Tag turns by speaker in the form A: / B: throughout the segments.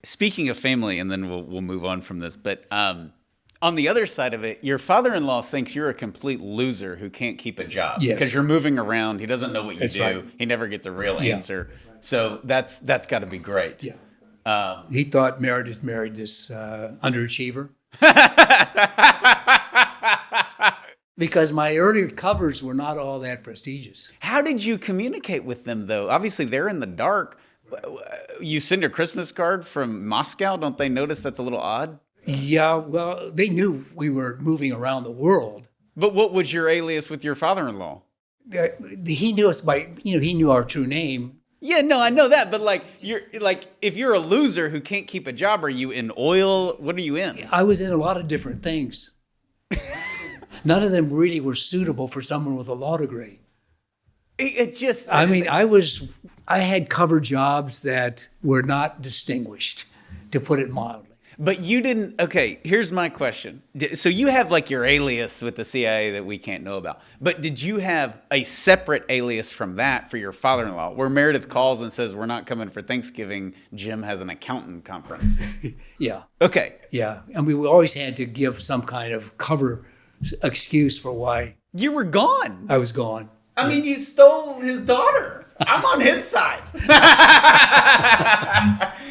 A: Speaking of family, and then we'll move on from this, but on the other side of it, your father-in-law thinks you're a complete loser who can't keep a job.
B: Yes.
A: Because you're moving around. He doesn't know what you
B: That's
A: do.
B: right.
A: He never gets a real
B: Yeah.
A: answer. So that's got to be great.
B: Yeah. He thought Meredith married this underachiever. Because my earlier covers were not all that prestigious.
A: How did you communicate with them, though? Obviously, they're in the dark. You send a Christmas card from Moscow. Don't they notice that's a little odd?
B: Yeah, well, they knew we were moving around the world.
A: But what was your alias with your father-in-law?
B: He knew us by, he knew our true name.
A: Yeah, no, I know that. But if you're a loser who can't keep a job, are you in oil? What are you in?
B: I was in a lot of different things. None of them really were suitable for someone with a law degree. I had cover jobs that were not distinguished, to put it mildly.
A: But you didn't, okay, here's my question. So you have like your alias with the CIA that we can't know about. But did you have a separate alias from that for your father-in-law, where Meredith calls and says, we're not coming for Thanksgiving, Jim has an accountant conference?
B: Yeah.
A: Okay.
B: Yeah, and we always had to give some kind of cover excuse for why
A: You were gone.
B: I was gone.
A: I mean, you stole his daughter. I'm on his side.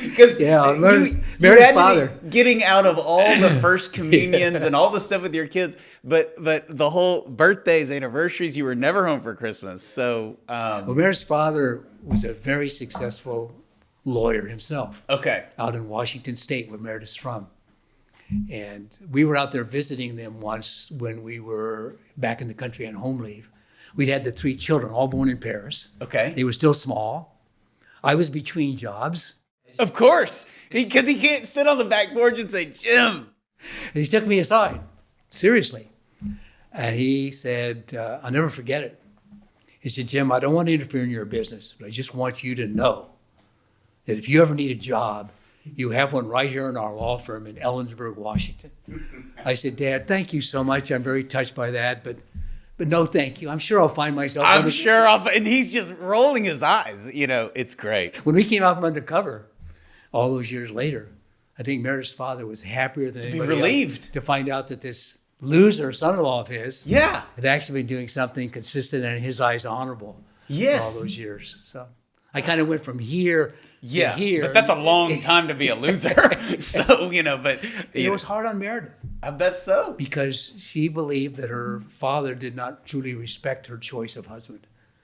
A: Because
B: Mary's father.
A: Getting out of all the first communions and all the stuff with your kids, but the whole birthdays, anniversaries, you were never home for Christmas. So,
B: Well, Mary's father was a very successful lawyer himself.
A: Okay.
B: Out in Washington State, where Meredith's from. And we were out there visiting them once when we were back in the country on home leave. We'd had the 3 children, all born in Paris.
A: Okay.
B: They were still small. I was between jobs.
A: Of course. Because he can't sit on the back porch and say, Jim.
B: And he took me aside, seriously. And he said, I'll never forget it. He said, Jim, I don't want to interfere in your business, but I just want you to know that if you ever need a job, you have one right here in our law firm in Ellensburg, Washington. I said, Dad, thank you so much. I'm very touched by that, but no, thank you. I'm sure I'll find myself.
A: And he's just rolling his eyes. It's great.
B: When we came out from undercover all those years later, I think Meredith's father was happier than anybody
A: relieved
B: to find out that this loser son-in-law of his
A: had
B: actually been doing something consistent and in his eyes honorable for all those years. So I kind of went from here to here.
A: But that's a long time to be a loser. So, but
B: it was hard on Meredith.
A: I bet so.
B: Because she believed that her father did not truly respect her choice of husband.